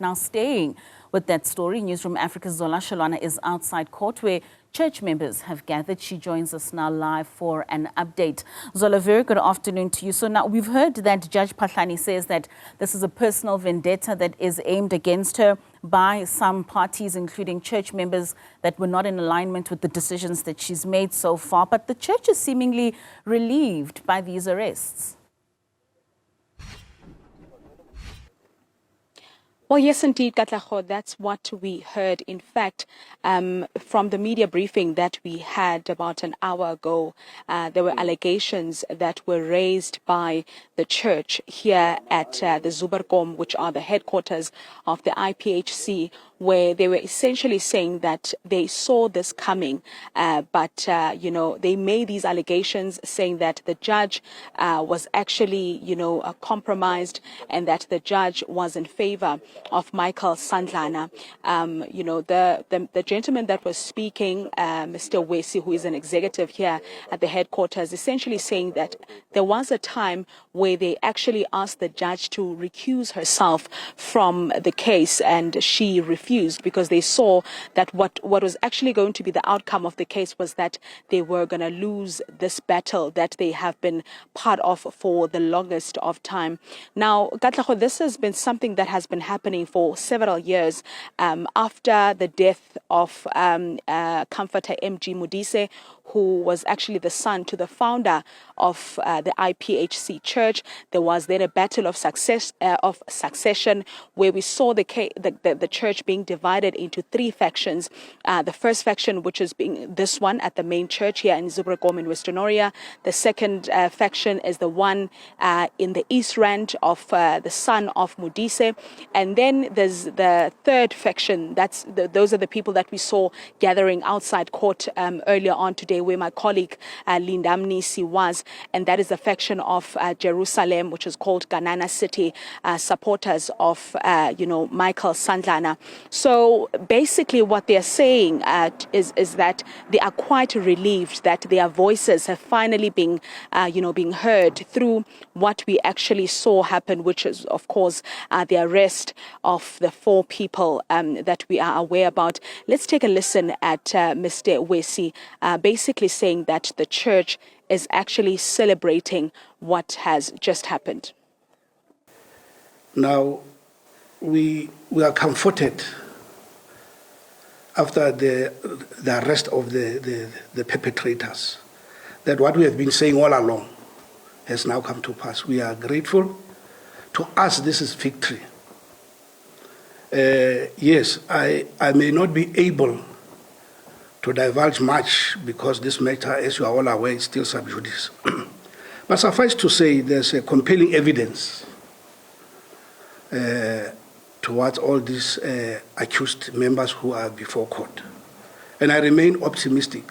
Now, staying with that story, Newzroom Afrika's Zola Sholwana is outside court where church members have gathered. She joins us now live for an update. Zola, very good afternoon to you. So now we've heard that Judge Phahlane says that this is a personal vendetta that is aimed against her by some parties, including church members that were not in alignment with the decisions that she's made so far. But the church is seemingly relieved by these arrests. Well, yes, indeed, Katlaho, that's what we heard. In fact, from the media briefing that we had about an hour ago, there were allegations that were raised by the church here at the Zola, which are the headquarters of the IPHC, where they were essentially saying that they saw this coming, but they made these allegations saying that the judge was actually, compromised, and that the judge was in favor of Michael Sandlana. The gentleman that was speaking, Mr. Wessie, who is an executive here at the headquarters, essentially saying that there was a time where they actually asked the judge to recuse herself from the case, and she refused because they saw that what was actually going to be the outcome of the case was that they were going to lose this battle that they have been part of for the longest of time. Now, Katlaho, this has been something that has been happening for several years after the death of Comforter M.G. Modise, who was actually the son to the founder of the IPHC church. There was then a battle of succession where we saw the church being divided into three factions. The first faction, which is being this one at the main church here in Zola in Western Area. The second faction is the one in the East Rand of the son of Modise. And then there's the third faction. Those are the people that we saw gathering outside court earlier on today, where my colleague Linda Mnisi was, and that is the faction of Jerusalem, which is called Ganana City, supporters of Michael Sandlana. So basically what they're saying is that they are quite relieved that their voices have finally been heard through what we actually saw happen, which is of course the arrest of the four people that we are aware about. Let's take a listen at Mr. Wessie basically saying that the church is actually celebrating what has just happened. Now, we are comforted after the arrest of the perpetrators that what we have been saying all along has now come to pass. We are grateful. To us, this is victory. Yes, I may not be able to divulge much because this matter, as you are all aware, is still sub judice. But suffice to say, there's a compelling evidence towards all these accused members who are before court. And I remain optimistic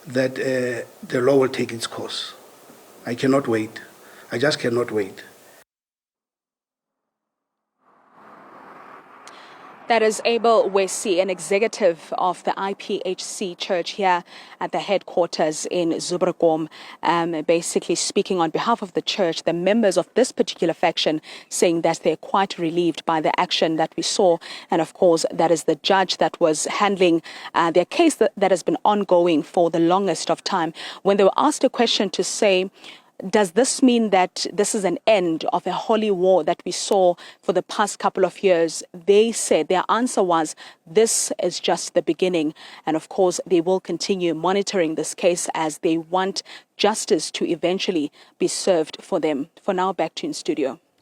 that the law will take its course. I cannot wait. I just cannot wait. That is Abiel Wessie, an executive of the IPHC church here at the headquarters in Zola, basically speaking on behalf of the church, the members of this particular faction, saying that they're quite relieved by the action that we saw. And of course, that is the judge that was handling their case that has been ongoing for the longest of time. When they were asked a question to say, does this mean that this is an end of a holy war that we saw for the past couple of years? They said their answer was, this is just the beginning. And of course, they will continue monitoring this case as they want justice to eventually be served for them. For now, back to you in studio.